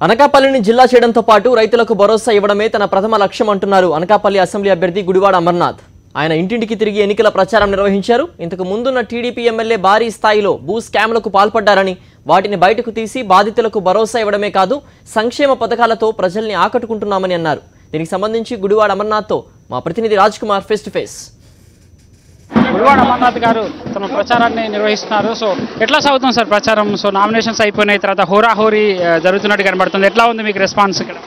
అనకాపల్లిని జిల్లా చేయడంతో పాటు రైతులకు భరోసా ఇవ్వడమే తన ప్రథమ లక్ష్యం అంటున్నారు అనకాపల్లి అసెంబ్లీ అభ్యర్థి గుడివాడ అమర్నాథ్. ఆయన ఇంటింటికి తిరిగి ఎన్నికల ప్రచారం నిర్వహించారు. ఇంతకు ముందున్న టీడీపీ ఎమ్మెల్యే భారీ స్థాయిలో భూ స్కామ్లకు పాల్పడ్డారని, వాటిని బయటకు తీసి బాధితులకు భరోసా ఇవ్వడమే కాదు సంక్షేమ పథకాలతో ప్రజల్ని ఆకట్టుకుంటున్నామని అన్నారు. దీనికి సంబంధించి గుడివాడ అమర్నాథ్తో మా ప్రతినిధి Raj Kumar face to face. Gudivada Amarnath గారు తమ ప్రచారాన్ని నిర్వహిస్తున్నారు. సో ఎట్లా సాగుతుంది సార్ ప్రచారం? సో నామినేషన్స్ అయిపోయిన తర్వాత హోరాహోరీ జరుగుతున్నట్టు కనబడుతుంది. ఎట్లా ఉంది మీకు రెస్పాన్స్ ఇక్కడ?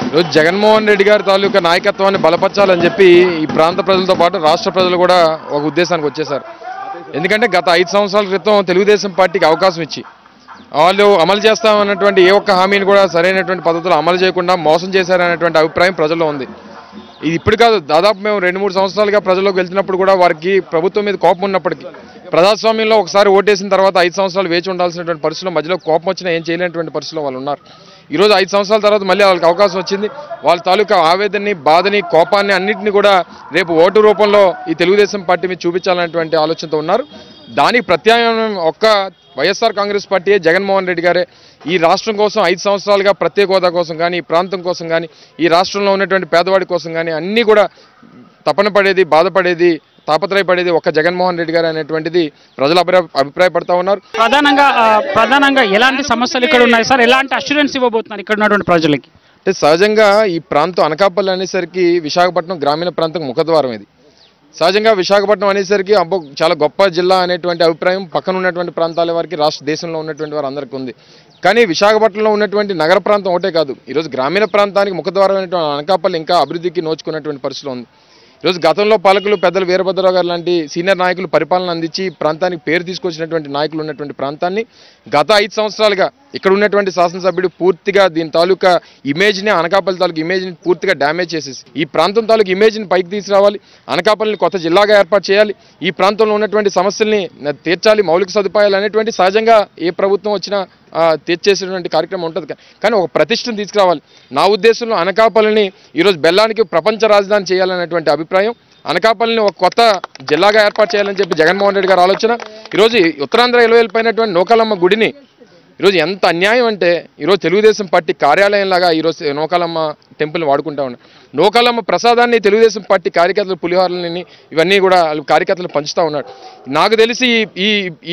ఈరోజు జగన్మోహన్ రెడ్డి గారి తాలూకా నాయకత్వాన్ని బలపరచాలని చెప్పి ఈ ప్రాంత ప్రజలతో పాటు రాష్ట్ర ప్రజలు కూడా ఒక ఉద్దేశానికి వచ్చేశారు. ఎందుకంటే గత 5 సంవత్సరాల క్రితం తెలుగుదేశం పార్టీకి అవకాశం ఇచ్చి వాళ్ళు అమలు చేస్తామన్నటువంటి ఏ ఒక్క హామీని కూడా సరైనటువంటి పద్ధతిలో అమలు చేయకుండా మోసం చేశారనేటువంటి అభిప్రాయం ప్రజల్లో ఉంది. ఇది ఇప్పుడు కాదు, దాదాపు మేము 2-3 సంవత్సరాలుగా ప్రజల్లోకి వెళ్తున్నప్పుడు కూడా వారికి ప్రభుత్వం మీద కోపం ఉన్నప్పటికీ, ప్రజాస్వామ్యంలో ఒకసారి ఓటేసిన తర్వాత 5 సంవత్సరాలు వేచి ఉండాల్సినటువంటి పరిస్థితుల్లో మధ్యలో కోపం వచ్చినా ఏం చేయలేనటువంటి పరిస్థితుల్లో వాళ్ళు ఉన్నారు. ఈరోజు 5 సంవత్సరాల తర్వాత మళ్ళీ వాళ్ళకి అవకాశం వచ్చింది. వాళ్ళ తాలూకా ఆవేదనని, బాధని, కోపాన్ని అన్నింటినీ కూడా రేపు ఓటు రూపంలో ఈ తెలుగుదేశం పార్టీ మీద చూపించాలనేటువంటి ఆలోచనతో ఉన్నారు. దానికి ప్రత్యామ్నాయం ఒక్క వైఎస్ఆర్ కాంగ్రెస్ పార్టీయే, జగన్మోహన్ రెడ్డి గారే ఈ రాష్ట్రం కోసం 5 సంవత్సరాలుగా ప్రత్యేక హోదా కోసం కానీ, ఈ ప్రాంతం కోసం కానీ, ఈ రాష్ట్రంలో ఉన్నటువంటి పేదవాడి కోసం కానీ అన్నీ కూడా తపన పడేది, బాధపడేది, తాపత్రయపడేది ఒక్క జగన్మోహన్ రెడ్డి గారు అనేటువంటిది ప్రజలు అభిప్రాయపడతా ఉన్నారు. ప్రధానంగా ఎలాంటి సమస్యలు ఇక్కడ ఉన్నాయి సార్? ఎలాంటి అష్యూరెన్స్ ఇవ్వబోతున్నారు ఇక్కడ ఉన్నటువంటి ప్రజలకి? అంటే సహజంగా ఈ ప్రాంతం అనకాపల్లి అనేసరికి విశాఖపట్నం గ్రామీణ ప్రాంతం ముఖద్వారం ఇది. సహజంగా విశాఖపట్నం అనేసరికి అబ్బో చాలా గొప్ప జిల్లా అనేటువంటి అభిప్రాయం పక్కన ఉన్నటువంటి ప్రాంతాల వారికి, రాష్ట్ర దేశంలో ఉన్నటువంటి వారు అందరికీ ఉంది. కానీ విశాఖపట్నంలో ఉన్నటువంటి నగర ప్రాంతం ఒకటే కాదు, ఈరోజు గ్రామీణ ప్రాంతానికి ముఖద్వారం అనేటువంటి అనకాపల్లి ఇంకా అభివృద్ధికి నోచుకున్నటువంటి పరిస్థితి ఉంది. ఈరోజు గతంలో పాలకులు పెద్దలు వీరభద్రరావు గారు లాంటి సీనియర్ నాయకులు పరిపాలన అందించి ప్రాంతానికి పేరు తీసుకొచ్చినటువంటి నాయకులు ఉన్నటువంటి ప్రాంతాన్ని గత 5 సంవత్సరాలుగా ఇక్కడ ఉన్నటువంటి శాసనసభ్యుడు పూర్తిగా దీని తాలూకా ఇమేజ్ని, అనకాపల్లి తాలూకా ఇమేజ్ని పూర్తిగా డ్యామేజ్ చేసేసి ఈ ప్రాంతం తాలూకా ఇమేజ్ని పైకి తీసుకురావాలి, అనకాపల్లిని కొత్త జిల్లాగా ఏర్పాటు చేయాలి, ఈ ప్రాంతంలో ఉన్నటువంటి సమస్యల్ని తీర్చాలి, మౌలిక సదుపాయాలు అనేటువంటి సహజంగా ఏ ప్రభుత్వం వచ్చినా తీర్చేసేటువంటి కార్యక్రమం ఉంటుంది. కానీ ఒక ప్రతిష్టను తీసుకురావాలి. నా ఉద్దేశంలో అనకాపల్లిని ఈరోజు బెల్లానికి ప్రపంచ రాజధాని చేయాలనేటువంటి అభిప్రాయం, అనకాపల్లిని ఒక కొత్త జిల్లాగా ఏర్పాటు చేయాలని చెప్పి జగన్మోహన్ రెడ్డి గారి ఆలోచన. ఈరోజు ఉత్తరాంధ్ర ఎలువెళ్ళిపోయినటువంటి నూకాలమ్మ గుడిని ఈరోజు ఎంత అన్యాయం అంటే, ఈరోజు తెలుగుదేశం పార్టీ కార్యాలయంలాగా ఈరోజు నూకాలమ్మ టెంపుల్ని వాడుకుంటా ఉన్నారు. నూకాలమ్మ ప్రసాదాన్ని తెలుగుదేశం పార్టీ కార్యకర్తలు, పులిహోరలని ఇవన్నీ కూడా కార్యకర్తలు పంచుతూ ఉన్నారు. నాకు తెలిసి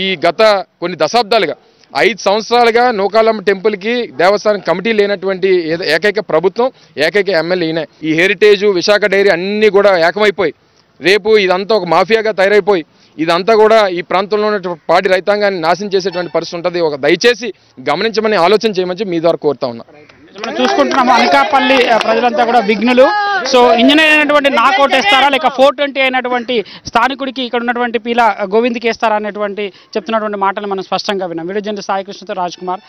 ఈ గత కొన్ని దశాబ్దాలుగా 5 సంవత్సరాలుగా నూకాలమ్మ టెంపుల్కి దేవస్థానం కమిటీ లేనటువంటి ఏకైక ప్రభుత్వం, ఏకైక ఎమ్మెల్యే ఈయన. ఈ హెరిటేజు, విశాఖ డైరీ అన్నీ కూడా ఏకమైపోయి రేపు ఇదంతా ఒక మాఫియాగా తయారైపోయి ఇదంతా కూడా ఈ ప్రాంతంలో ఉన్న పాడి రైతాంగాన్ని నాశనం చేసేటువంటి పరిస్థితి ఉంటుంది. ఒక దయచేసి గమనించమని ఆలోచన చేయమని మీ ద్వారా కోరుతా ఉన్నా. మనం చూసుకుంటున్నాము అనకాపల్లి ప్రజలంతా కూడా విఘ్నులు. సో ఇంజనీర్ అయినటువంటి నాకు ఓటేస్తారా లేక 420 అయినటువంటి స్థానికుడికి ఇక్కడ ఉన్నటువంటి పీల గోవింద్కి వేస్తారా అనేటువంటి చెప్తున్నటువంటి మాటలు మనం స్పష్టంగా విన్నాం. వీడియో జర్నలిస్ట్ సాయి కృష్ణతో రాజ్ కుమార్,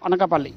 అనకాపల్లి.